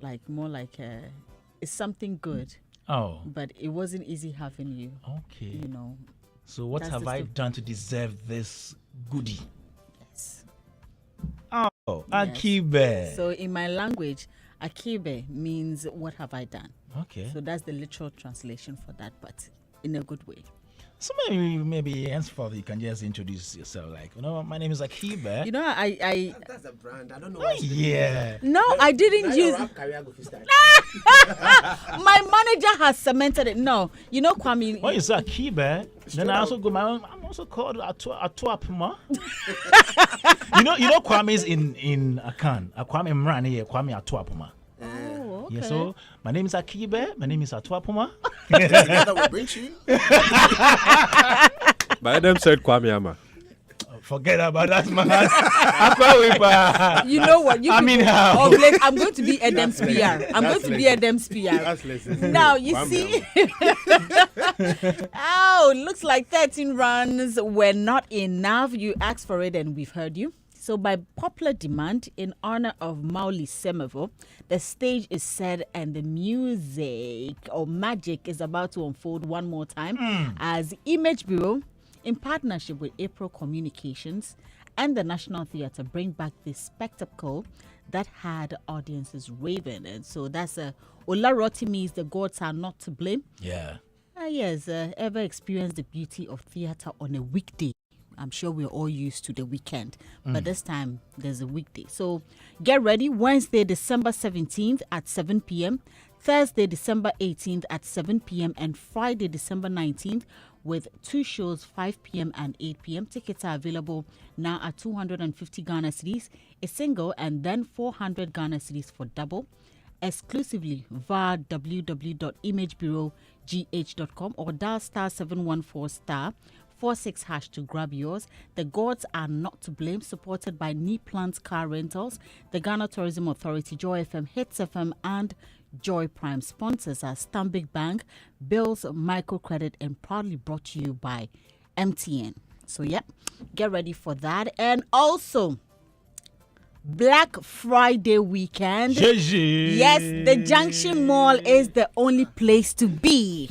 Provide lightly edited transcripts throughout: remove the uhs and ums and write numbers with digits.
like more like it's something good. Oh. But it wasn't easy having you. Okay. So what have I done to deserve this goodie? Yes. Oh, yes. Akibe. So in my language, Akibe means what have I done? Okay. So that's the literal translation for that, but in a good way. So maybe henceforth you can just introduce yourself, like, my name is Akibe. That's a brand. I don't know. Yeah. No, I didn't use. My manager has cemented it. No, Kwame. When you say Akibe, then I also go. I'm also called Atuapuma. Kwame is in Akan. Kwame Mrani here. Kwame Atuapuma. Oh, okay. Yeah, so my name is Akibe. My name is Atuapuma. That will bring you. By them said Kwame Ama. Forget about that, man. You know what? How? I'm going to be Edem's PR. I'm going to be Edem's PR. Now, you see. Looks like 13 runs were not enough. You asked for it and we've heard you. So by popular demand, in honor of Mauli Semevo, the stage is set and the music or magic is about to unfold one more time as Image Bureau, in partnership with April Communications and the National Theatre, bring back this spectacle that had audiences raving. And so that's Olaroti means the gods are not to blame. Yeah. Yes, ever experienced the beauty of theatre on a weekday? I'm sure we're all used to the weekend, but this time there's a weekday. So get ready. Wednesday, December 17th at 7 p.m., Thursday, December 18th at 7 p.m., and Friday, December 19th with 2 shows, 5 p.m. and 8 p.m. Tickets are available now at 250 Ghana cedis, a single, and then 400 Ghana cedis for double, exclusively via www.imagebureaugh.com or dial star 714 star 46 hash to grab yours. The gods are not to blame, supported by Knee Plant Car Rentals, the Ghana Tourism Authority, Joy FM, Hitz FM, and Joy Prime. Sponsors are Stanbic Bank, Bills Microcredit, and proudly brought to you by MTN. So, get ready for that. And also, Black Friday weekend. Yes, the Junction Mall is the only place to be.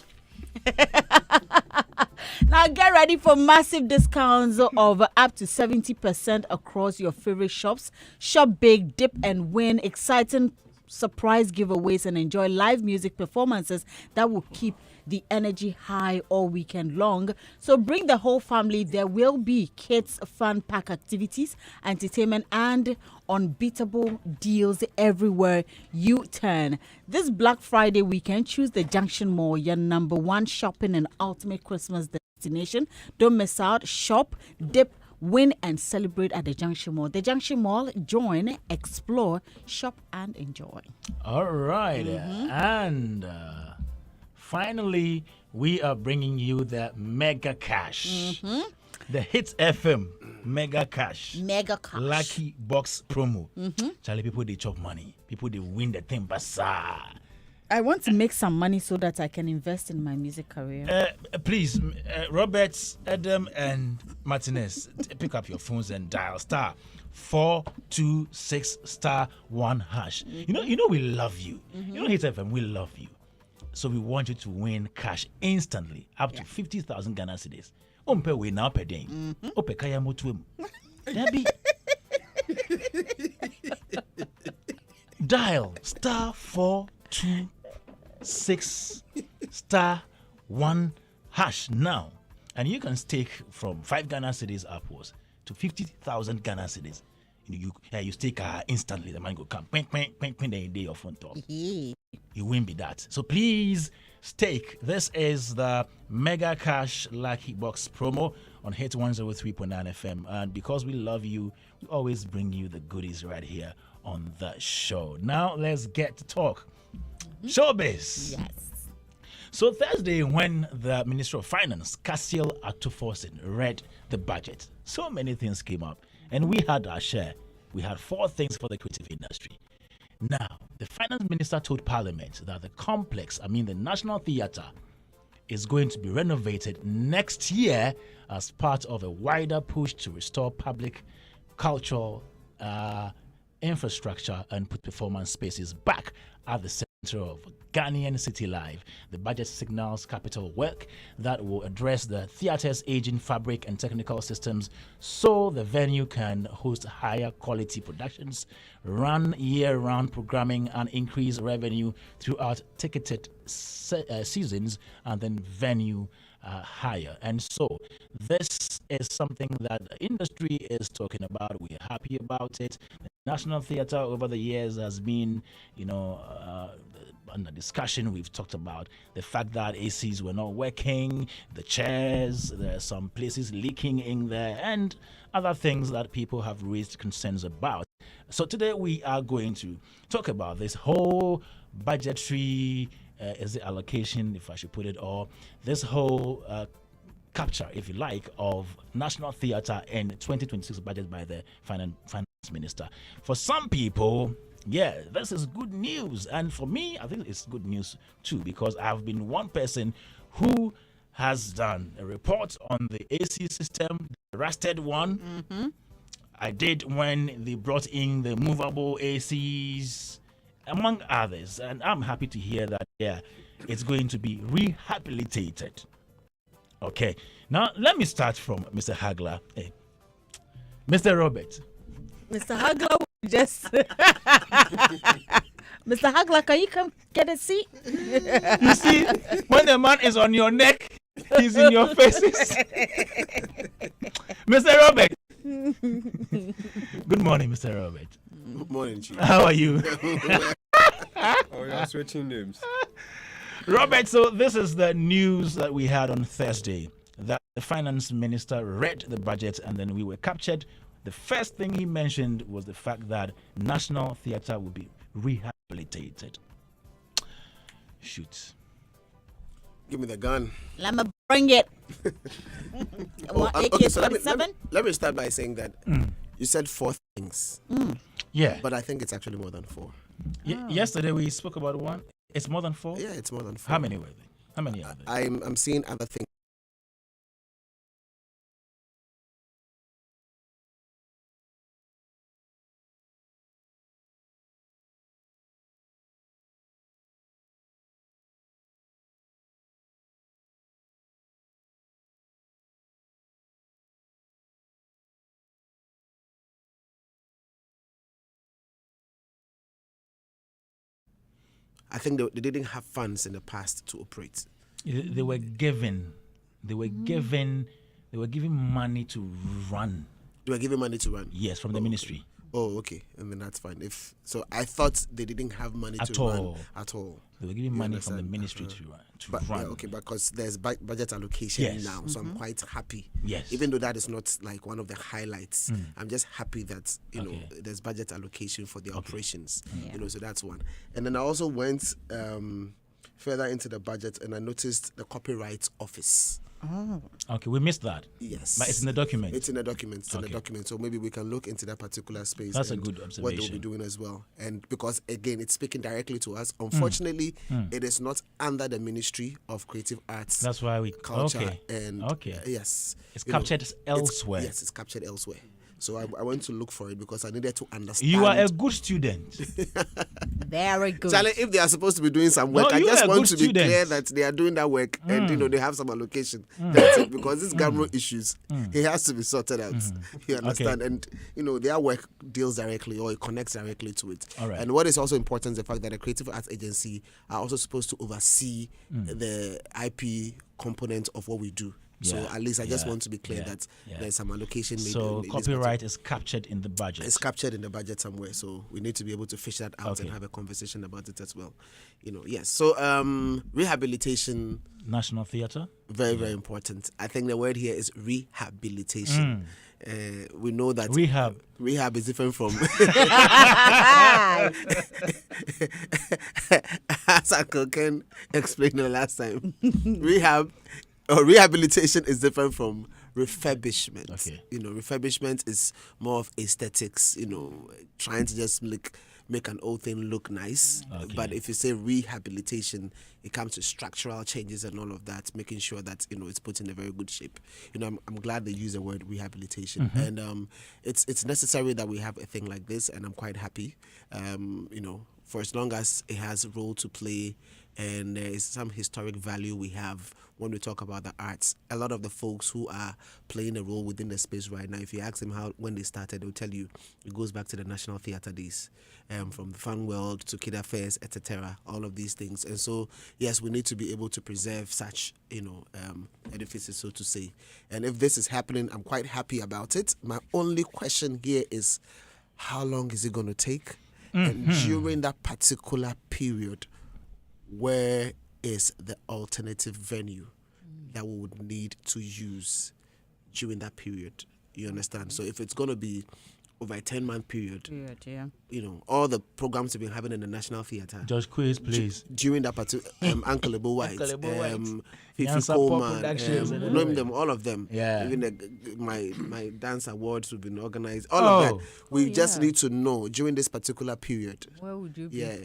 Now get ready for massive discounts of up to 70% across your favorite shops. Shop big, dip and win exciting surprise giveaways and enjoy live music performances that will keep the energy high all weekend long. So bring the whole family. There will be kids fun pack activities, entertainment, and unbeatable deals everywhere you turn. This Black Friday weekend, choose the Junction Mall, your number one shopping and ultimate Christmas destination. Don't miss out. Shop, dip, win, and celebrate at the Junction Mall. The Junction Mall, join, explore, shop, and enjoy. All right. And finally, we are bringing you the Mega Cash. The Hitz FM Mega Cash. Lucky Box promo. Charlie, people, they chop money. People, they win the thing. Basa. I want to make some money so that I can invest in my music career. Please, Roberts, Adam, and Martinez, pick up your phones and dial star 426 star 1 hash. You know we love you. You know Hitz FM, we love you. So we want you to win cash instantly, up to 50,000 Ghana cedis. Umpe we now per day. Ope kaya motuem. Debbie. Dial star 426 star 1 hash now, and you can stake from 5 Ghana cedis upwards to 50,000 Ghana cedis. You stake instantly. The money go come. Then you day your phone top. You win be that. So please stake. This is the Mega Cash Lucky Box promo on Hit 103.9 FM. And because we love you, we always bring you the goodies right here on the show. Now let's get to talk. Showbiz. Yes. So Thursday, when the Minister of Finance, Cassiel Atuforsen, read the budget, so many things came up. And we had our share. We had 4 things for the creative industry. Now, the finance minister told Parliament that the National Theatre, is going to be renovated next year as part of a wider push to restore public cultural infrastructure and put performance spaces back at the center of Ghanaian city life. The budget signals capital work that will address the theater's aging fabric and technical systems so the venue can host higher quality productions, run year-round programming, and increase revenue throughout ticketed seasons and then venue higher. And so this is something that the industry is talking about. We're happy about it. The National Theatre over the years has been, under discussion. We've talked about the fact that ACs were not working, the chairs, there are some places leaking in there, and other things that people have raised concerns about. So today we are going to talk about this whole budgetary is the allocation, if I should put it, or this whole capture, if you like, of National Theatre in 2026 budget by the finance minister. For some people, yeah, this is good news. And for me, I think it's good news too, because I've been one person who has done a report on the AC system, the rusted one. I did when they brought in the movable ACs, among others. And I'm happy to hear that, yeah, it's going to be rehabilitated. Okay, now let me start from Mr. Hagler. Hey, Mr. Robert. Mr. Hagler, just Mr. Hagler, can you come get a seat? You see, when the man is on your neck, he's in your faces. Mr. Robert. Good morning, Mr. Robert. Good morning, Chief. How are you? Oh, you're switching names. Robert, so this is the news that we had on Thursday, that the finance minister read the budget and then we were captured. The first thing he mentioned was the fact that National Theatre will be rehabilitated. Shoot. Give me the gun. Let me bring it. Okay, so AK-47? let me start by saying that you said 4 things, Yeah. but I think it's actually more than 4. Yesterday we spoke about one. It's more than 4? Yeah, it's more than 4. How many were they? How many are they? I'm seeing other things. I think they didn't have funds in the past to operate. They were given. They were given money to run. They were giving money to run. Yes, from the ministry. Oh, okay, and then that's fine. If so, I thought they didn't have money At to run all. at all. They were giving money from the understand? ministry to But run. yeah, okay, because there's budget allocation Yes. now, so I'm quite happy. Yes. Even though that is not like one of the highlights, I'm just happy that Okay. there's budget allocation for the operations. Yeah. So that's one. And then I also went further into the budget and I noticed the copyright office. Okay, we missed that. Yes, But it's in the document. It's in the document. It's in the Okay. document. So maybe we can look into that particular space. That's a and good What they'll observation. be doing as well, and because again, it's speaking directly to us. Unfortunately, it is not under the Ministry of Creative Arts, That's why we Culture, okay. and Okay. yes, It's you know, captured elsewhere. Yes, it's captured elsewhere. So I went to look for it because I needed to understand. You are a good student. Very good. Charlie, if they are supposed to be doing some work, No, I you just are a want good to be student. clear that they are doing that work and they have some allocation. That's it. Because these Gamro issues, it has to be sorted out. You understand? And their work deals directly or it connects directly to it. All right. And what is also important is the fact that the Creative Arts Agency are also supposed to oversee the IP component of what we do. So Yeah, at least I just yeah, want to be clear yeah, that yeah. there's some allocation made. So in this copyright is captured in the budget. it's captured in the budget somewhere, so we need to be able to fish that out Okay. and have a conversation about it as well. Yes. So rehabilitation, National Theatre. very very important. I think the word here is rehabilitation. We know that rehab is different from as Uncle Ken explained the last time. Rehabilitation is different from refurbishment. Okay. Refurbishment is more of aesthetics, trying to just make an old thing look nice. But if you say rehabilitation, it comes to structural changes and all of that, making sure that it's put in a very good shape. I'm glad they use the word rehabilitation, and it's necessary that we have a thing like this, and I'm quite happy. For as long as it has a role to play, and there is some historic value we have when we talk about the arts. A lot of the folks who are playing a role within the space right now, if you ask them when they started, they'll tell you it goes back to the National Theatre days, from the Fun World to Kid Affairs, etc. All of these things. And so, yes, we need to be able to preserve such, edifices, so to say. And if this is happening, I'm quite happy about it. My only question here is, how long is it going to take? And during that particular period, where is the alternative venue that we would need to use during that period? You understand? So if it's going to be over a 10-month period, all the programs we've been having in the National Theatre. Just quiz, please. During that particular, Uncle Ebo White, Fifi Nyansa Coleman, Productions, them, all of them. Yeah. Even my dance awards have been organized. All of that. We just need to know during this particular period. Where would you be? Yeah,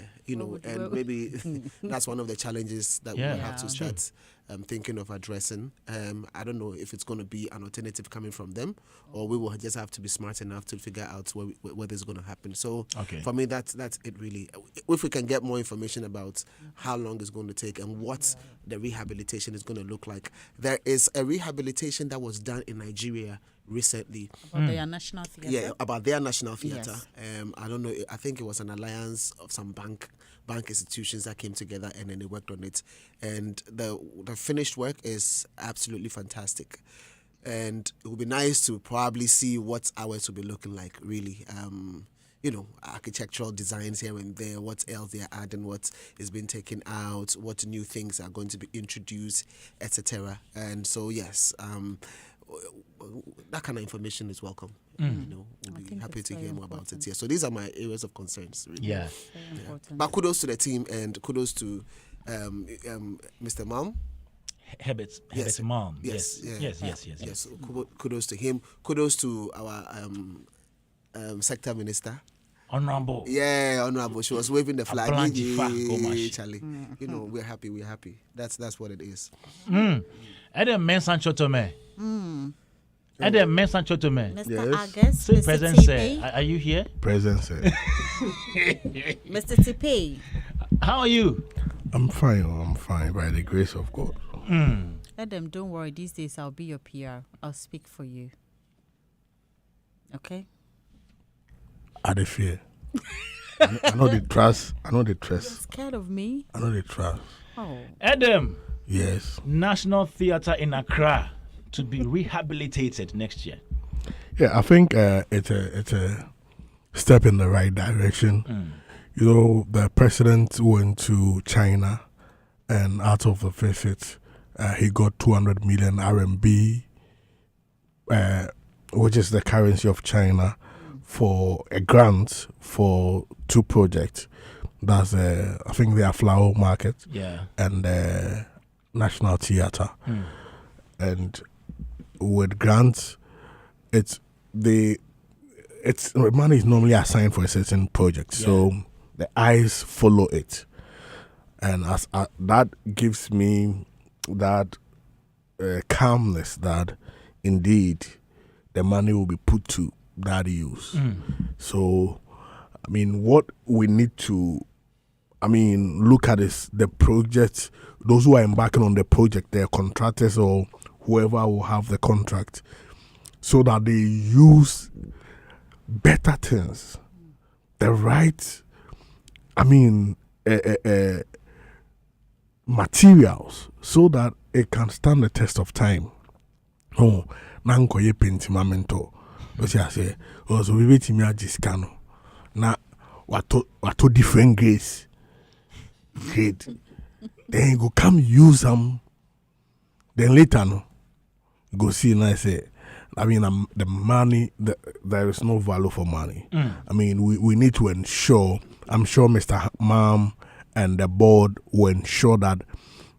maybe that's one of the challenges that we have to start thinking of addressing. I don't know if it's going to be an alternative coming from them, or we will just have to be smart enough to figure out where this is going to happen. So for me, that's it really. If we can get more information about how long it's going to take and what the rehabilitation is going to look like. There is a rehabilitation that was done in Nigeria recently. About their national theatre? Yeah, about their national theatre. Yes. I don't know, I think it was an alliance of some bank institutions that came together and then they worked on it. And the finished work is absolutely fantastic. And it would be nice to probably see what ours will be looking like, really. Architectural designs here and there, what else they are adding, what is being taken out, what new things are going to be introduced, etc. And so, yes, that kind of information is welcome. We'll be happy to hear more about it. Yeah. So these are my areas of concerns. Really. Yeah. Very important. But kudos to the team and kudos to Mr. Malm. Herbert Yes. Malm. Yes. Yes. So kudos to him. Kudos to our sector minister. Honorable. Yeah, honorable. She was waving the flag. Aplanchi Charlie. We're happy. That's what it is. Adam Mensan Chotome. Adam Mensan Chotome. Mr. Yes. August, Say Mr. present, TP. sir. Are you here? Present, sir. Mr. TP. How are you? I'm fine by the grace of God. Adam, don't worry. These days I'll be your PR. I'll speak for you. Okay? I the fear. I know the trust. You're scared of me? I know the trust. Oh. Adam, Yes. National Theatre in Accra to be rehabilitated next year. Yeah, I think it's a step in the right direction. The president went to China, and out of the visit, he got 200 million RMB, which is the currency of China, for a grant for 2 projects. That's I think they are Flower Market and National Theatre. And with grants, money is normally assigned for a certain project, so the eyes follow it, and that gives me that calmness that indeed the money will be put to that use. So, what we need to, look at is the project. Those who are embarking on the project, their contractors or whoever will have the contract, so that they use better things, the right, materials, so that it can stand the test of time. Oh, nanko ye pentimamento. I say, so we wait me ajiskano. Na wato different grades. Grade. Then you go come use them. Then later no, you go see and I say, the money, there is no value for money. We need to ensure, I'm sure Mr. Malm and the board will ensure that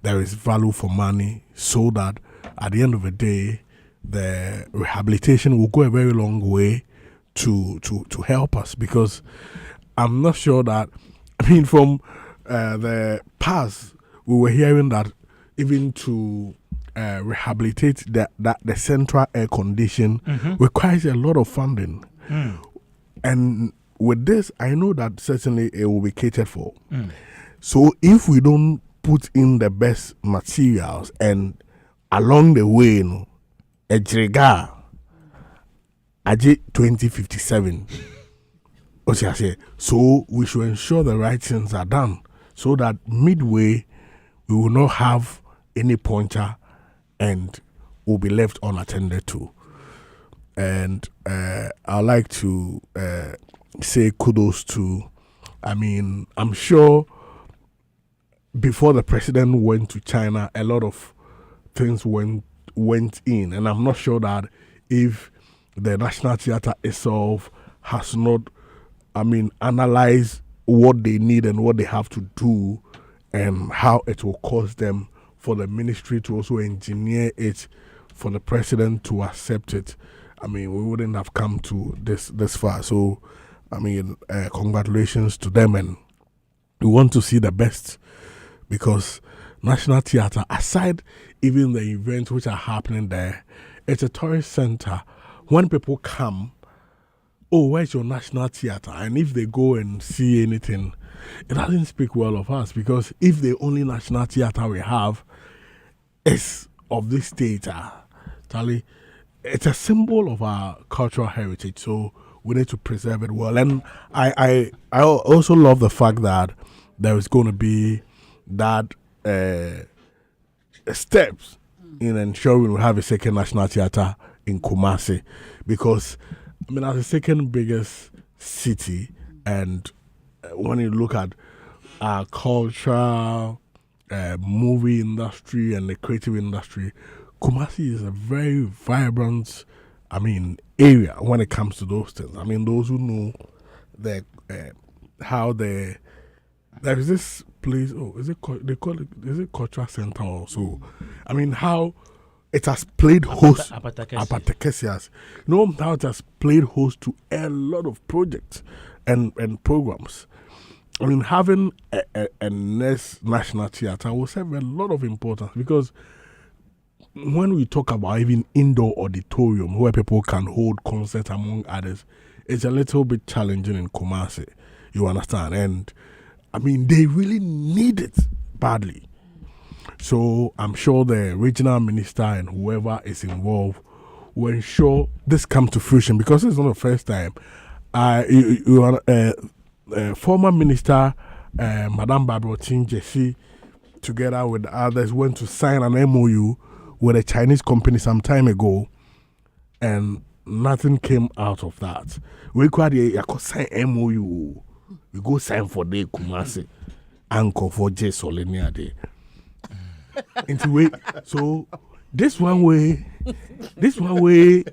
there is value for money, so that at the end of the day, the rehabilitation will go a very long way to help us. Because I'm not sure that. I mean, from the past, we were hearing that even to rehabilitate the central air condition requires a lot of funding. And with this, I know that certainly it will be catered for. So if we don't put in the best materials and along the way, you know, Ejrega, Aje 2057. So we should ensure the right things are done so that midway we will not have any pointer and will be left unattended to. And I'd like to say kudos to, I mean, I'm sure before the president went to China, a lot of things went in. And I'm not sure that if the National Theatre itself has not, I mean, analyzed what they need and what they have to do and how it will cost them for the ministry to also engineer it for the president to accept it. I mean, we wouldn't have come to this far. So, I mean, congratulations to them, and we want to see the best because National Theatre, aside even the events which are happening there, it's a tourist center. When people come, oh, where's your National Theatre? And if they go and see anything, it doesn't speak well of us because if the only National Theatre we have is of this state, Charlie, it's a symbol of our cultural heritage, so we need to preserve it well. And I also love the fact that there is going to be that steps in ensuring we have a second National Theatre in Kumasi, because I mean, as the second biggest city, and when you look at our culture, movie industry, and the creative industry, Kumasi is a very vibrant, I mean, area when it comes to those things. I mean, those who know the how there is this place. Oh, they call it? Is it cultural center also? I mean, how it has played host Apatakesias. You know how it has played host to a lot of projects and programs. I mean, having a national theatre will serve a lot of importance because when we talk about even indoor auditorium where people can hold concerts among others, it's a little bit challenging in Kumasi. You understand? And I mean, they really need it badly. So I'm sure the regional minister and whoever is involved will ensure this comes to fruition because it's not the first time. Former minister, Madame Barbara Jesse, together with others, went to sign an MOU with a Chinese company some time ago, and nothing came out of that. We could sign MOU. We go sign for the Kumasi, Anchor for J Solenia Day. So this one way,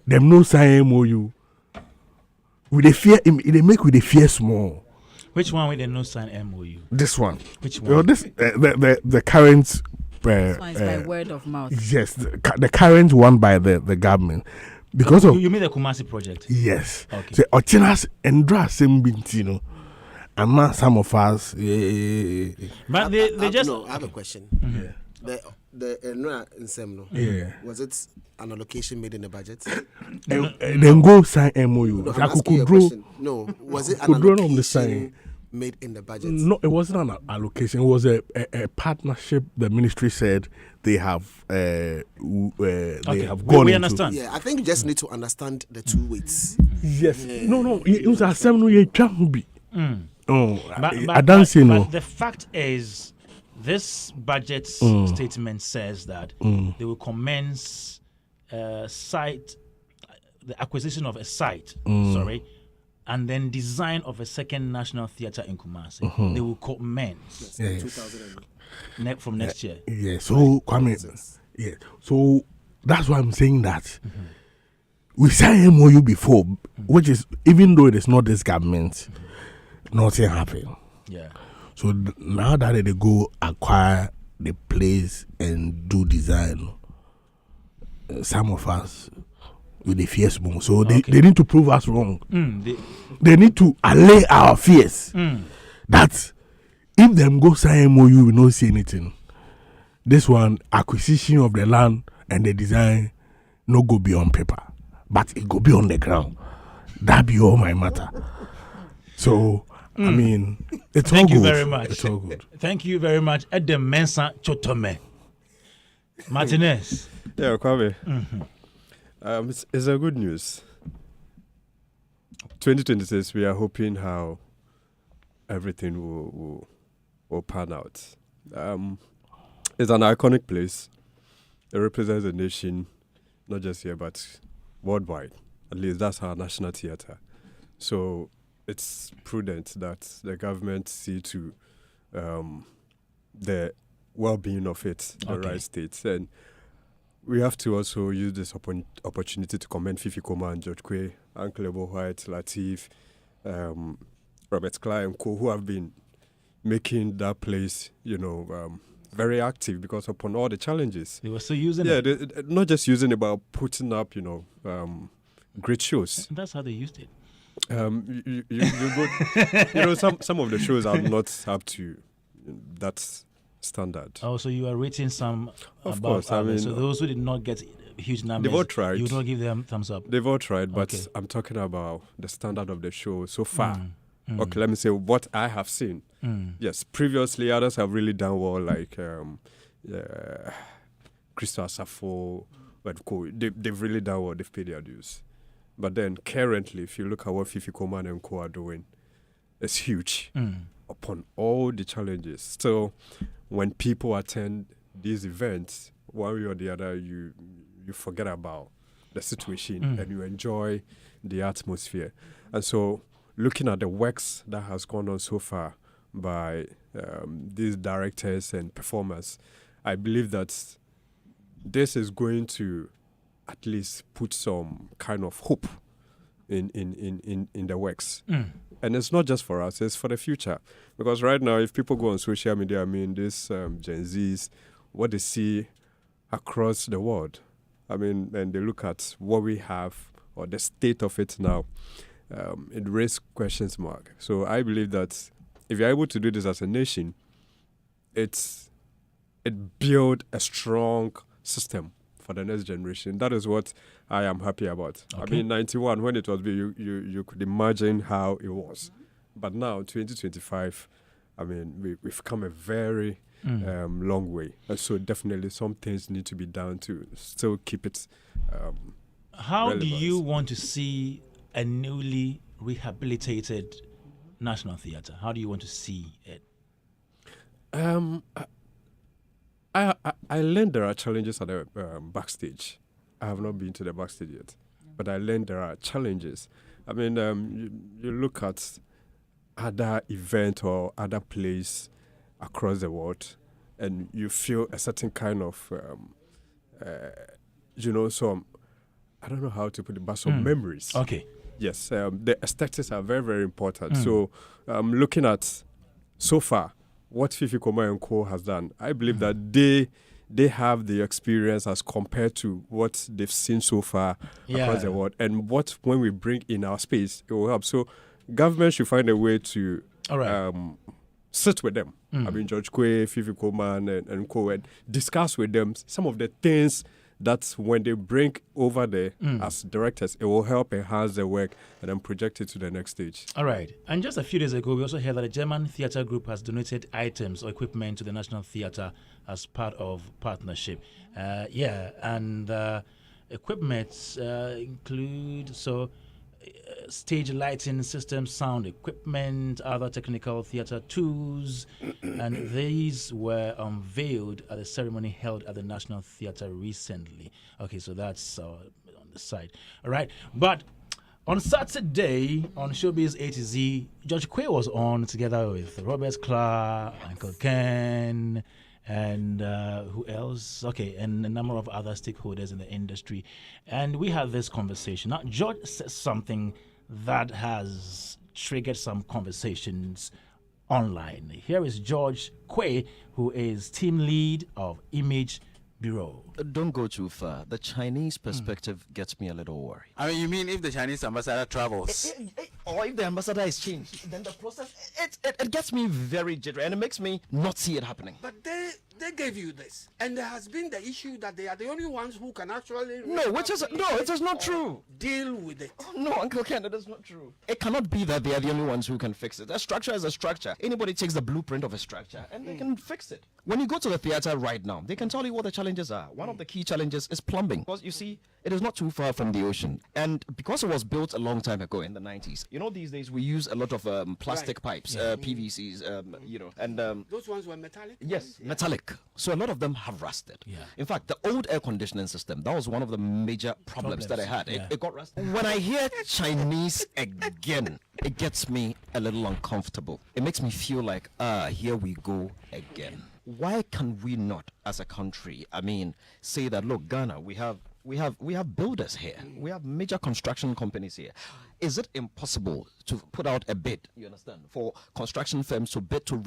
them no sign MOU. With the fear, they make with the fear small. Which one with the no sign MOU? This one. Which one? You know, this the current. This one is by word of mouth. Yes, the current one by the government. Because of you mean the Kumasi project? Yes. Okay. So Ochinas and Drasim, and not some of us. But they just. No, I have a question. Yeah. Yeah. Was it an allocation made in the budget? Then go sign MOU. No, I'm asking you a question. No, was it an allocation made in the budget? No, it wasn't an allocation. It was a partnership. The ministry said they have they have gone. We understand. Yeah, I think you just need to understand the two weights. Yes. Yeah. No. It was a 7 year be. Oh, I don't see no. But the fact is, this budget statement says that they will commence the acquisition of a site. And then design of a second national theatre in Kumasi. They will commence from next year. Yeah. So Kwame, yeah. So that's why I'm saying that we signed MOU before, which is even though it is not this government, nothing happened. Yeah. So now that they go acquire the place and do design, some of us with the fears more. So they need to prove us wrong. Mm, They need to allay our fears that if them go sign MOU, we don't see anything. This one, acquisition of the land and the design, no go be on paper, but it go be on the ground. That be all my matter. So, I mean, it's all good. Thank you very much. It's all good. Thank you very much. Edem Mensa Chotome. Martinez. Yeah, Kwame. It's a good news. 2026, we are hoping how everything will pan out. It's an iconic place. It represents a nation, not just here, but worldwide. At least that's our national theatre. So it's prudent that the government see to the well-being of it, the right states. And we have to also use this opportunity to commend Fifi Koma and George Kwe, Uncle Ebo White, Latif, Robert Cly and co, who have been making that place, very active because upon all the challenges. They were still using it. Yeah, not just using it, but putting up, great shows. That's how they used it. You go, some of the shows are not up to that standard. Oh, so you are rating some of above course, others. So those who did not get huge numbers, they've all tried. You would not give them thumbs up. They've all tried, but I'm talking about the standard of the show so far. Okay, let me say what I have seen. Yes, previously others have really done well, like Crystal Asafo, but they've really done well. They've paid their dues. But then currently, if you look at what Fifi Koman and co are doing, it's huge upon all the challenges. So when people attend these events, one way or the other, you forget about the situation and you enjoy the atmosphere. And so looking at the works that has gone on so far by these directors and performers, I believe that this is going to at least put some kind of hope in the works. And it's not just for us, it's for the future. Because right now, if people go on social media, I mean, this Gen Zs, what they see across the world, I mean, and they look at what we have or the state of it now, it raises questions mark. So I believe that if you're able to do this as a nation, it build a strong system for the next generation. That is what I am happy about. Okay. I mean, 91, when it was big, you could imagine how it was. But now, 2025, I mean, we've come a very long way. And so definitely some things need to be done to still keep it How relevant. do you want to see a newly rehabilitated National Theatre? How do you want to see it? I learned there are challenges at the backstage. I have not been to the backstage yet, but I learned there are challenges. I mean, you look at other event or other place across the world, and you feel a certain kind of, some, I don't know how to put it, but some memories. Okay. Yes, the aesthetics are very, very important. So looking at so far what Fifi Koma and Co has done, I believe that they have the experience as compared to what they've seen so far across the world. And what, when we bring in our space, it will help. So government should find a way to sit with them. I mean, George Kwe, Fifi Koma and Co, and discuss with them some of the things that when they bring over there as directors, it will help enhance their work and then project it to the next stage. All right. And just a few days ago, we also heard that the German theatre group has donated items or equipment to the National Theatre as part of partnership. Equipment include stage lighting systems, sound equipment, other technical theatre tools, and these were unveiled at a ceremony held at the National Theatre recently. Okay, so that's on the side. All right, but on Saturday on Showbiz A to Z, George Kwe was on together with Robert Clark, Uncle Ken, and who else? Okay, and a number of other stakeholders in the industry. And we had this conversation. Now, George said something that has triggered some conversations online. Here is George Kwe, who is team lead of Image Bureau. Don't go too far. The Chinese perspective gets me a little worried. I mean, you mean if the Chinese ambassador travels? Or if the ambassador is changed, then the process, it gets me very jittery, and it makes me not see it happening. But they gave you this, and there has been the issue that they are the only ones who can actually It is not true. deal with it. Oh, no, Uncle Ken, it is not true. It cannot be that they are the only ones who can fix it. A structure is a structure. Anybody takes the blueprint of a structure and they can fix it. When you go to the theater right now, they can tell you what the challenges are. One of the key challenges is plumbing. Because you see, it is not too far from the ocean. And because it was built a long time ago in the 90s, these days we use a lot of plastic pipes, PVCs, and Those ones were metallic? yes, metallic. So a lot of them have rusted. Yeah. In fact, the old air conditioning system, that was one of the major problems that I had. It got rusted. When I hear Chinese again, it gets me a little uncomfortable. It makes me feel like, here we go again. Why can we not, as a country, say that, look, Ghana, we have builders here. We have major construction companies here. Is it impossible to put out a bid, you understand, for construction firms to bid to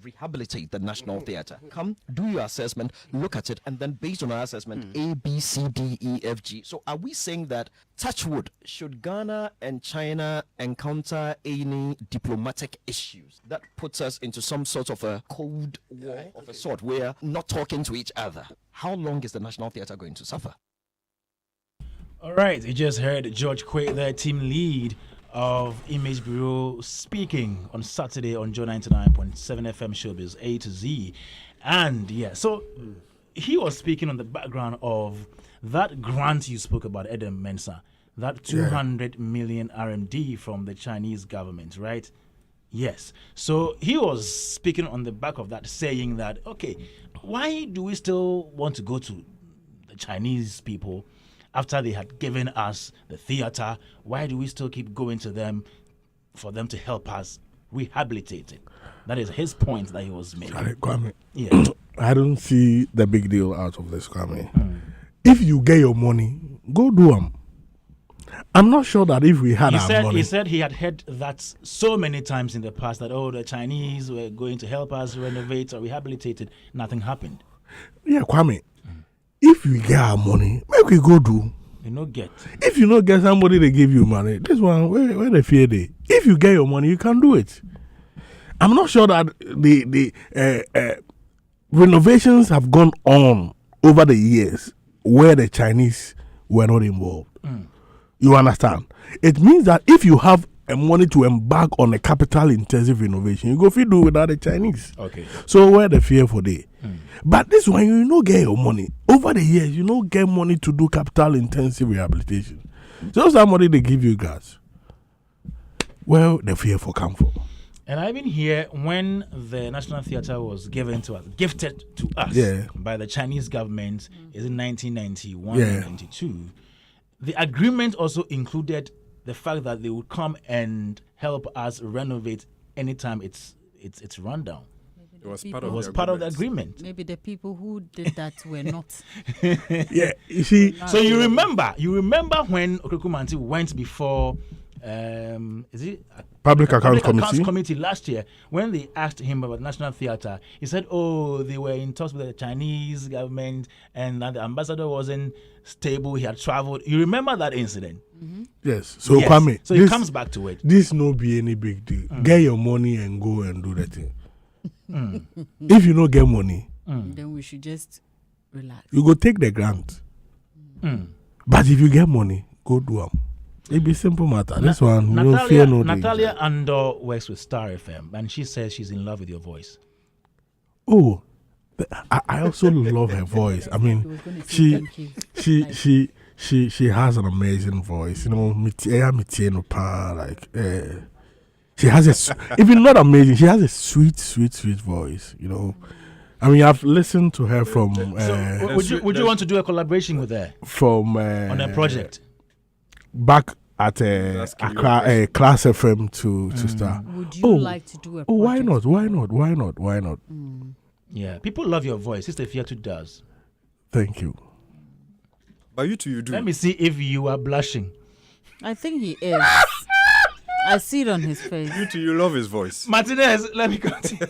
rehabilitate the National Theatre? Come, do your assessment, look at it, and then based on our assessment, A, B, C, D, E, F, G. So are we saying that, touch wood, should Ghana and China encounter any diplomatic issues that puts us into some sort of a cold war of a sort, where not talking to each other? How long is the National Theatre going to suffer? All right, you just heard George Quay, the team lead of Image Bureau, speaking on Saturday on Joe 99.7 FM Showbiz A to Z. And so he was speaking on the background of that grant you spoke about, Adam Mensah, that 200 million RMD from the Chinese government, right? Yes. So he was speaking on the back of that, saying that, okay, why do we still want to go to the Chinese people after they had given us the theater? Why do we still keep going to them for them to help us rehabilitate it? That is his point that he was making. Kwame, Yeah. I don't see the big deal out of this, Kwame. If you get your money, go do them. I'm not sure that if we had money. He said he had heard that so many times in the past that, the Chinese were going to help us renovate or rehabilitate it. Nothing happened. Yeah, Kwame. If we get our money, make we go do. You know, get. If you not get somebody, they give you money. This one, where the fear day? If you get your money, you can do it. I'm not sure that the renovations have gone on over the years where the Chinese were not involved. You understand? It means that if you have money to embark on a capital-intensive renovation, you go fit do without the Chinese. Okay. So where the fear for day? But this one, you don't get your money. Over the years, you don't get money to do capital-intensive rehabilitation. So somebody they give you gas. Well, the fear for come from. And I even hear when the National Theatre was gifted to us by the Chinese government is in 1991 and 92. The agreement also included the fact that they would come and help us renovate anytime it's run down. It was part of the agreement. Maybe the people who did that were not. You see. So you remember when Okukumanti went before is it Public Accounts Committee last year, when they asked him about National Theatre, he said, they were in talks with the Chinese government and that the ambassador wasn't stable, he had traveled. You remember that incident? Mm-hmm. Yes. So Kwame, so it comes back to it. This no be any big deal. Get your money and go and do the thing. If you don't get money, then we should just relax. You go take the grant. But if you get money, go do them. It be simple matter. This one, you don't fear no Natalia Andor works with Star FM, and she says she's in love with your voice. Oh, I also love her voice. I mean, she has an amazing voice. You know, she has even not amazing. She has a sweet voice. You know, I mean, I've listened to her from. Would you want to do a collaboration with her from on a project? Back at Accra, Class FM to Star. Would you like to do a project? Why not? Yeah, people love your voice. It's the Fiatu does. Thank you. But you do. Let me see if you are blushing. I think he is. I see it on his face. You love his voice. Martinez, let me continue.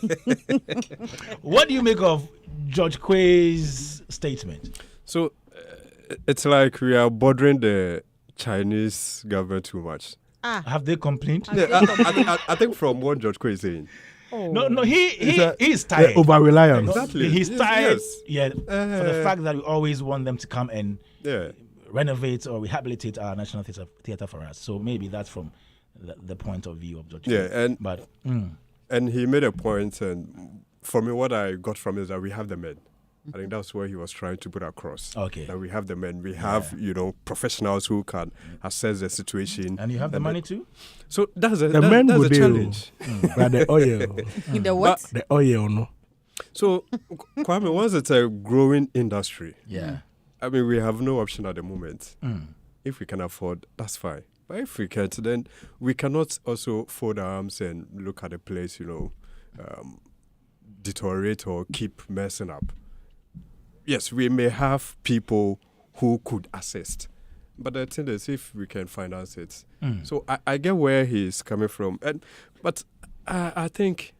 What do you make of George Quay's statement? So it's like we are bothering the Chinese government too much. Have they complained? Yeah, I think from what George Quay is saying. No, he's tired. Over reliance. Exactly. He's Yes, tired. yes. Yeah, for the fact that we always want them to come and Yeah. renovate or rehabilitate our national theatre for us. So maybe that's from the point of view of George. Yeah, Quay. and he made a point, and for me, what I got from it is that we have the men. I think that's where he was trying to put across. Okay. That we have the men. We have, professionals who can assess the situation. And you have the money too? So that's a, The that, men that's would a do. challenge. But the oil. The what? The oil, no. So, Kwame, once it's a growing industry, Yeah. I mean, we have no option at the moment. Mm. If we can afford, that's fine. But if we can't, then we cannot also fold our arms and look at the place, deteriorate or keep messing up. Yes, we may have people who could assist, but the thing is, if we can finance it. So I get where he's coming from, but I think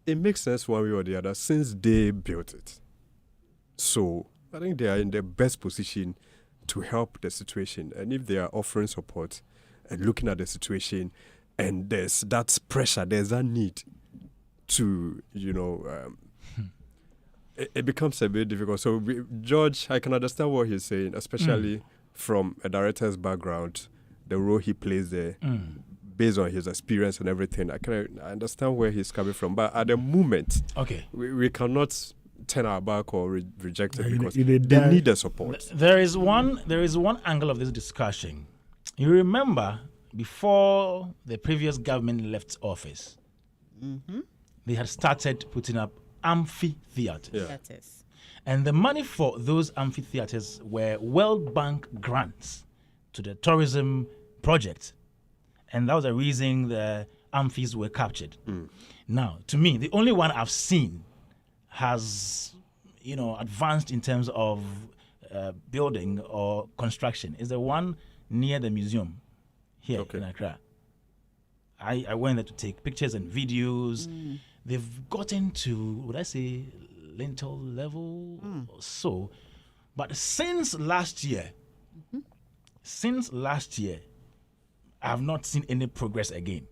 it makes sense one way or the other since they built it. So I think they are in the best position to help the situation, and if they are offering support and looking at the situation, and there's that pressure, there's that need to, it becomes a bit difficult. So, George, I can understand what he's saying, especially from a director's background, the role he plays there, based on his experience and everything. I understand where he's coming from, but at the moment, Okay. we cannot turn our back or reject it because they they need the support. There is one angle of this discussion. You remember before the previous government left office, they had started putting up amphitheaters. Yeah. That is. And the money for those amphitheaters were World Bank grants to the tourism project. And that was the reason the amphis were captured. Now, to me, the only one I've seen has, advanced in terms of building or construction is the one near the museum here in Accra. I went there to take pictures and videos. They've gotten to, would I say, lintel level or so. But since last year, I have not seen any progress again.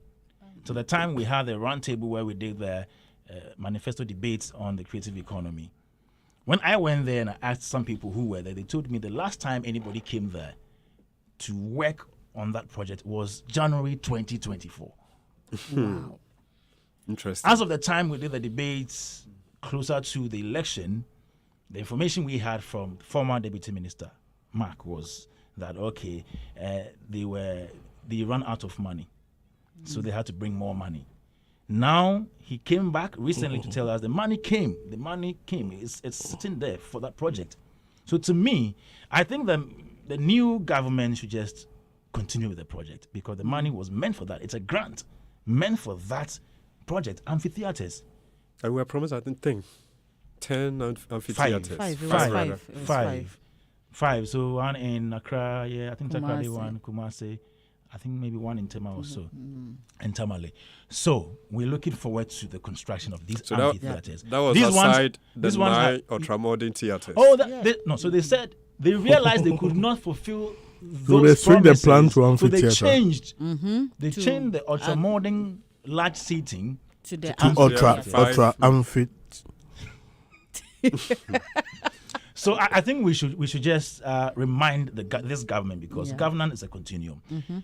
So the time we had the roundtable where we did the manifesto debates on the creative economy, when I went there and I asked some people who were there, they told me the last time anybody came there to work on that project was January 2024. Wow. Interesting. As of the time we did the debates closer to the election, the information we had from former Deputy Minister Mark was that they ran out of money, so they had to bring more money. Now he came back recently to tell us the money came. It's sitting there for that project. So to me, I think the new government should just continue with the project because the money was meant for that. It's a grant meant for that project, amphitheaters. And we were promised, I think, 10 amphitheaters. Five. So one in Accra, I think Takrady, Kumasi. one Kumasi, I think maybe one in Tema also, and Tamale. So we're looking forward to the construction of these So amphitheaters. that was These aside these the ones 9 had- ultramodern theaters. Oh, so they said they realized they could not fulfill So those they switched the plan to promises. So they amphitheater. changed. They changed the ultramodern large seating. To the To amphitheater. ultra amphi. So I think we should just remind this government because governance is a continuum.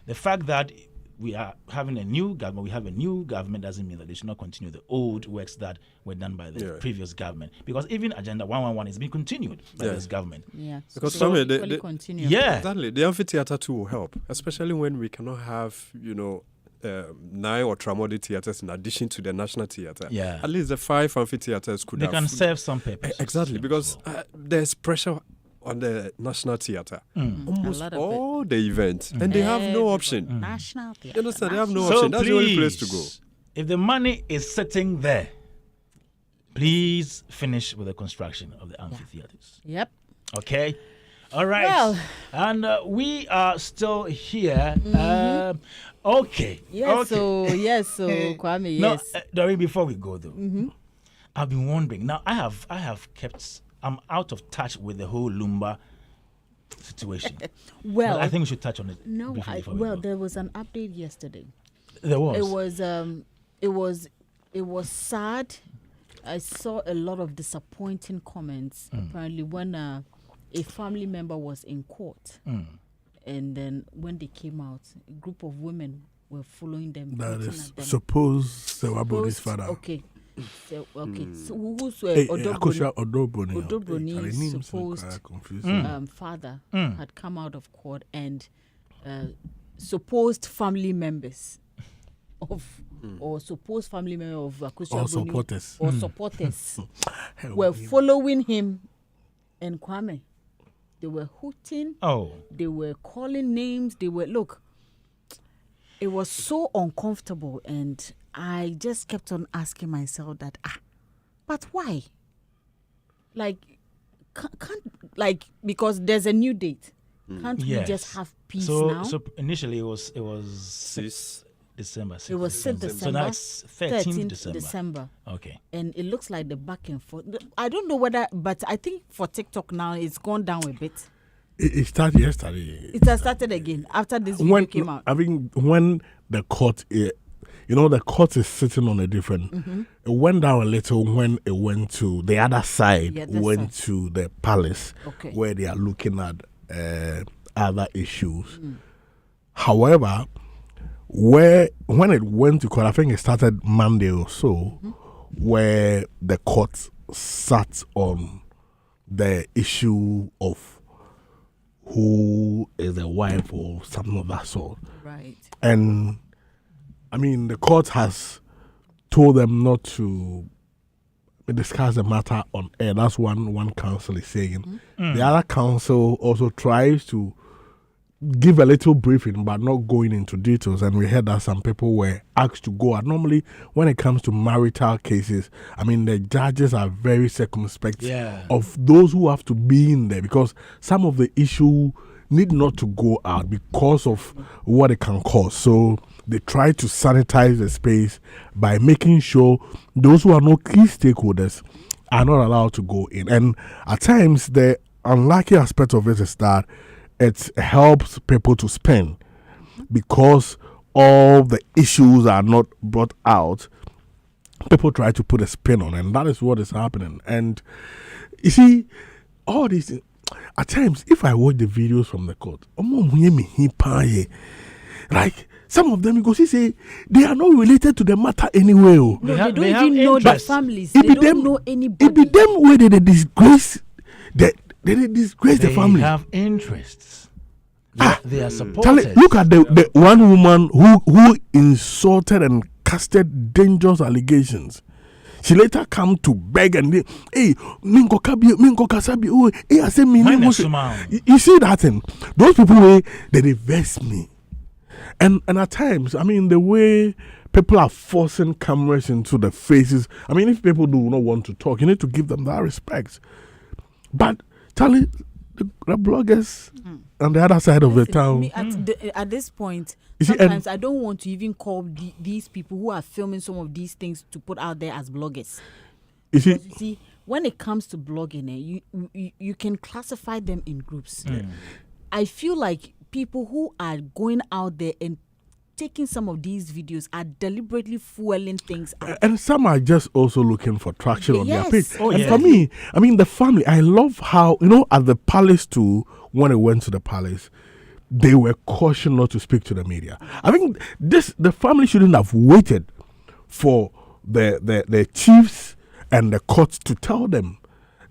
The fact that we are having a new government doesn't mean that they should not continue the old works that were done by the previous government. Because even Agenda 111 is being continued by this government. Yeah. Because so some of equally the continue. Yeah. exactly, the amphitheater too will help, especially when we cannot have 9 ultramodern theaters in addition to the national theater. Yeah. At least the 5 amphitheaters could They have can serve some purpose. exactly, because there's pressure on the national theater. Almost A lot of all the events, and they have no option. National theater. You understand? They have no So option. That's the only please, place to go. if the money is sitting there, please finish with the construction of the amphitheaters. Yep. Okay? All right. Well. And we are still here. Okay. Yes. Okay. So Kwame. No, Yes. Doreen, before we go though, I've been wondering. Now I have kept. I'm out of touch with the whole Lumba situation. Well, but I think we should touch on it. No, briefly before we go. there was an update yesterday. There was. It was sad. I saw a lot of disappointing comments. Apparently, when a family member was in court, and then when they came out, a group of women were following them. That is suppose Sewabo's father. Okay. So who's Odobroni's supposed father had come out of court, and supposed family members of or supposed family members of supporters were following him and Kwame. They were hooting. They were calling names. They were it was so uncomfortable, and I just kept on asking myself that, but why? Like, can't because there's a new date. Can't we just have peace now? So initially it was 6 December. It was 6 December. So now it's 13th December. Okay. And it looks like the back and forth. I don't know whether, but I think for TikTok now it's gone down a bit. It started yesterday. It has started again after this video came out. I mean, when the court, the court is sitting on a different. It went down a little when it went to the other side. To the palace, where they are looking at other issues. However, when it went to court, I think it started Monday or so, where the court sat on the issue of who is the wife or something of that sort. Right. And I mean, the court has told them not to discuss the matter on air. That's one counsel is saying. The other counsel also tries to give a little briefing but not going into details, and we heard that some people were asked to go out. Normally when it comes to marital cases, I mean, the judges are very circumspect of those who have to be in there, because some of the issue need not to go out because of what it can cause. So they try to sanitize the space by making sure those who are not key stakeholders are not allowed to go in. And at times the unlucky aspect of it is that it helps people to spend, because all the issues are not brought out. People try to put a spin on, and that is what is happening. And you see, all these things, at times, if I watch the videos from the court, like some of them, you go see, they are not related to the matter anyway. No, they don't even know their families. They don't know anybody. It be them where they disgrace the family. They have interests. They are supported. Look at the one woman who insulted and casted dangerous allegations. She later come to beg and hey, minko kasabi, oh, hey, I say you see that thing? Those people they vex me. And at times, I mean, the way people are forcing cameras into the faces. I mean, if people do not want to talk, you need to give them that respect. But Charlie, the bloggers on the other side of the town. At this point, sometimes I don't want to even call these people who are filming some of these things to put out there as bloggers. You see, when it comes to blogging, you can classify them in groups. I feel like people who are going out there and taking some of these videos are deliberately fueling things out. And some are just also looking for traction on their page. For me, I mean, the family, I love how, at the palace too, when it went to the palace, they were cautioned not to speak to the media. I think the family shouldn't have waited for the chiefs and the courts to tell them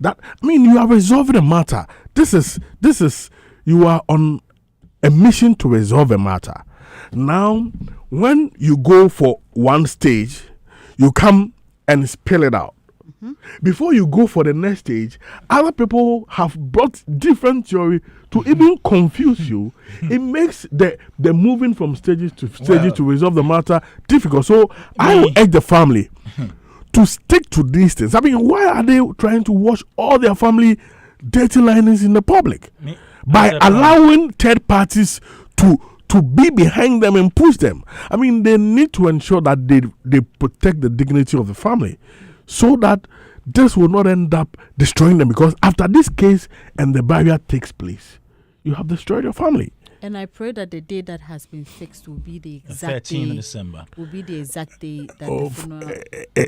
that, I mean, you are resolving a matter. This is, you are on a mission to resolve a matter. Now, when you go for one stage, you come and spill it out. Before you go for the next stage, other people have brought different theory to even confuse you. It makes the moving from stages to stages to resolve the matter difficult. So I will urge the family to stick to these things. I mean, why are they trying to wash all their family dirty linings in the public? By allowing third parties to be behind them and push them. I mean, they need to ensure that they protect the dignity of the family. so that this will not end up destroying them. Because after this case and the barrier takes place, you have destroyed your family. And I pray that the day that has been fixed will be the exact 13th day. December. Will be the exact day that the funeral.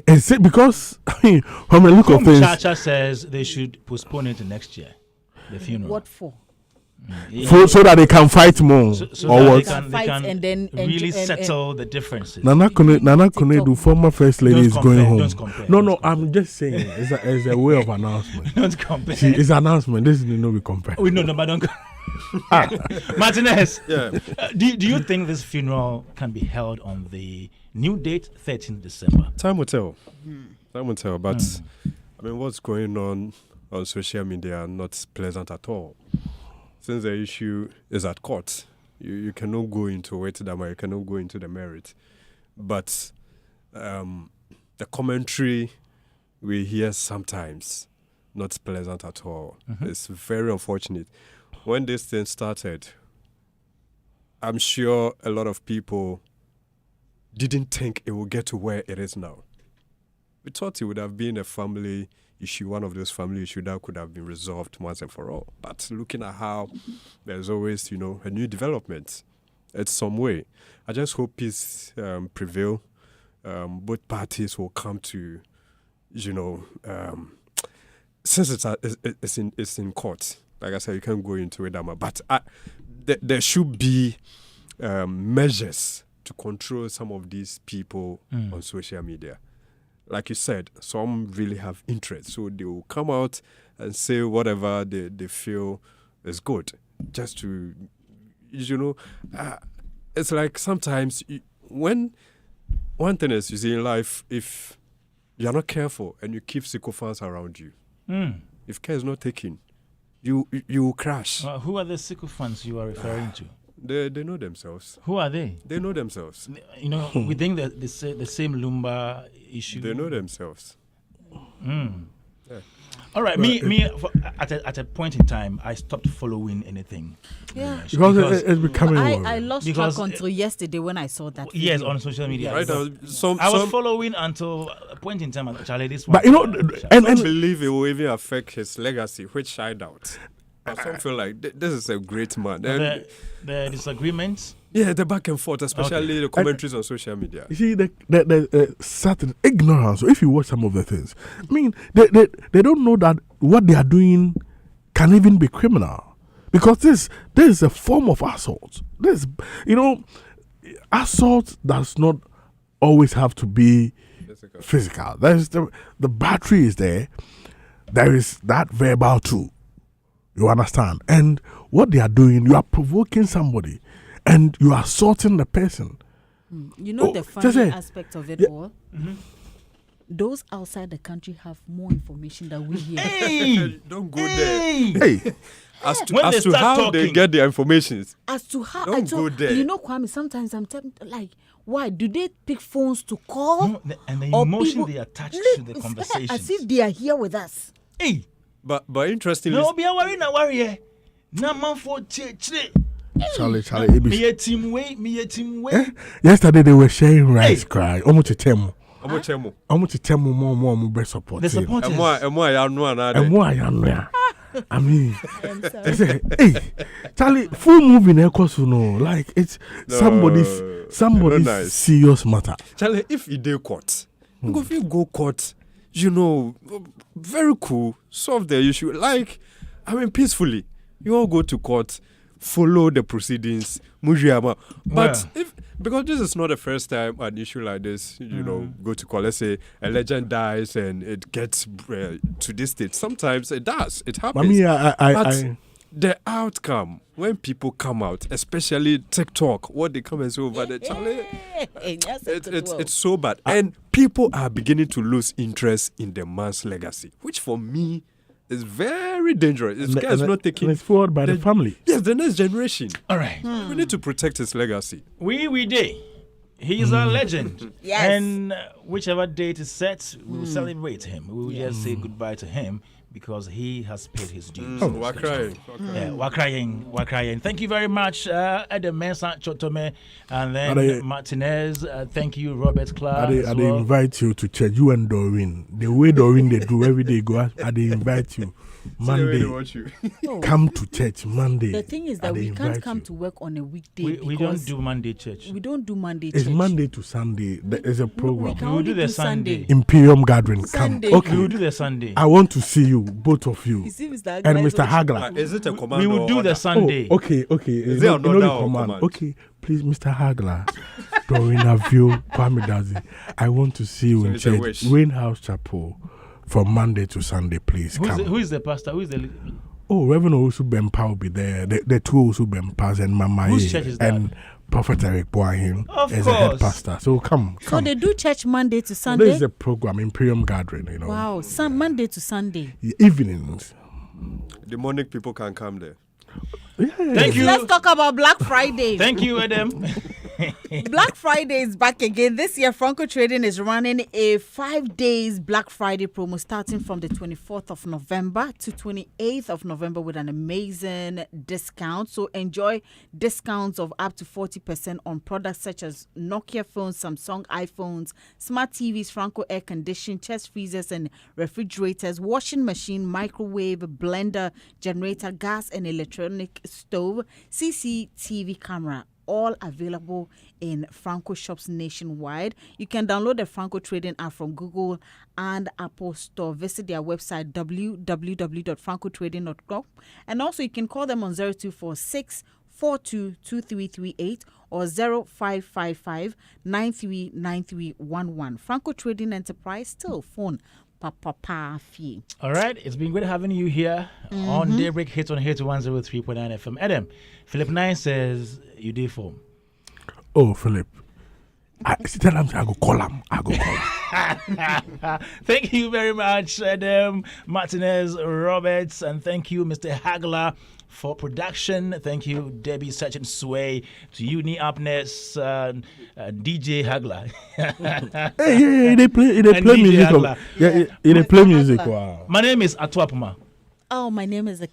Is it because, I mean, from a look of things, Chacha says they should postpone it to next year, the funeral. What for? so that they can fight more, So or that what? they Fight can and then really and settle the differences. Nana Konedu, former first lady, Don't is compare, going home. don't compare, No, don't no, compare. I'm just saying it's a way of announcement. Don't compare. See, it's an announcement. This is no we compare. We no, but don't. Martinez, Yeah. do you think this funeral can be held on the new date, 13th December? Time will tell. Time will tell. But I mean, what's going on social media are not pleasant at all. Since the issue is at court, you cannot go into it, you cannot go into the merit. But the commentary we hear sometimes not pleasant at all. It's very unfortunate. When this thing started, I'm sure a lot of people didn't think it would get to where it is now. We thought it would have been a family issue, one of those family issues that could have been resolved once and for all. But looking at how there's always, a new development, it's some way. I just hope peace prevail. Both parties will come to, since it's in court. Like I said, you can't go into it, but there should be measures to control some of these people on social media. Like you said, some really have interest, so they will come out and say whatever they feel is good, just to, it's like sometimes when one thing is, you see in life, if you're not careful and you keep sycophants around you, if care is not taken, you will crash. Who are the sycophants you are referring to? They know themselves. Who are they? They know themselves. Within the same Lumba issue. They know themselves. Yeah. All right, at a point in time, I stopped following anything. Yeah. Because it's becoming I lost track until yesterday when I saw that. Yes, video. on social media. Right now, I was following until a point in time. Charlie, this one. But I don't believe it will even affect his legacy, which I doubt. Some feel like this is a great man. The disagreements. Yeah, the back and forth, especially the commentaries on social media. You see, the certain ignorance. So if you watch some of the things, I mean, they don't know that what they are doing can even be criminal, because this is a form of assault. Assault does not always have to be physical. There's the battery is there. There is that verbal too. You understand? And what they are doing, you are provoking somebody, and you are assaulting the person. The funny aspect of it all? Those outside the country have more information than we here. Hey! Don't go there. Hey, As to how they get their information. As to how Don't go there. Kwame, sometimes I'm like, why do they pick phones to call? No, and the or emotion people- they attach to the conversation. as if they are here with us. Hey! But interestingly, No, be a worry na worry. Na man for che. Charlie, Me a team way. yesterday they were sharing rice cry. Almost to tell me. Omo To tell me more breast support. The supporters. I mean, they say, hey, Charlie, full moving echoes, like it's somebody's nice. serious matter. Charlie, if you do court, if you go court, very cool, solve the issue. Peacefully. You all go to court, follow the proceedings, but because this is not the first time an issue like this, go to court. Let's say a legend dies and it gets to this state. Sometimes it does. It happens. But the outcome, when people come out, especially TikTok, what they come and say over the Charlie, it's so bad. And people are beginning to lose interest in the man's legacy, which for me is very dangerous. This guy is not taking... It's forward by the family. Yes, the next generation. All right. We need to protect his legacy. We did. He is a legend. Yes. And whichever date is set, we will celebrate him. We will just say goodbye to him because he has paid his dues. We're crying. Yeah, we're crying. Thank you very much, Adam Mensah Chotome, and then Martinez. Thank you, Robert Clark. I invite you to church. You and Doreen. The way Doreen they do every day, go. I invite you. Monday, come to church Monday. The thing is that we can't come to work on a weekday. We don't do Monday church. We don't do Monday church. It's Monday to Sunday. There is a program. We will do the Sunday. Imperium Gathering. Sunday. Come. Okay. We will do the Sunday. I want to see you, both of you. You see, Mr. And Mr. Hagler. Is it a command? We will do the Sunday. Oh, okay. Is there another command? Okay, please, Mr. Hagler, Dorina View, Kwame Dazi. I want to see you in church, Wayne House Chapel, from Monday to Sunday, please. Who is the pastor? Who is the? Oh, Reverend Osu Bempa will be there. The two Osu Bempas and Mama Whose church is that? and Prophet Eric Boahin Of a head course. pastor. So come. So they do church Monday to Sunday. This is a program, Imperium Gathering. Wow, Monday to Sunday. Evenings. Demonic people can come there. Thank you. Let's talk about Black Friday. Thank you, Adam. Black Friday is back again. This year, Franco Trading is running a 5 days Black Friday promo starting from the 24th of November to 28th of November with an amazing discount. So enjoy discounts of up to 40% on products such as Nokia phones, Samsung iPhones, smart TVs, Franco air conditioning, chest freezers and refrigerators, washing machine, microwave, blender, generator, gas and electronic stove, CCTV camera. All available in Franco shops nationwide. You can download the Franco Trading app from Google and Apple Store. Visit their website www.francotrading.com, and also you can call them on 0246 422338 or 0555 939311. Franco Trading Enterprise, still phone Papa fee. All right, it's been good having you here on Daybreak Hits on Hits 103.9 FM. Adam, Philip 9 says you did form. Oh, Philip. I go call him. Thank you very much, Adam, Martinez, Roberts, and thank you, Mr. Hagler, for production. Thank you, Debbie Sachin Sway, to you, Ni Upness, DJ Hagler. Hey, they play music. Hagler. They play music. Wow. My name is Atuapuma. Oh, my name is Aki.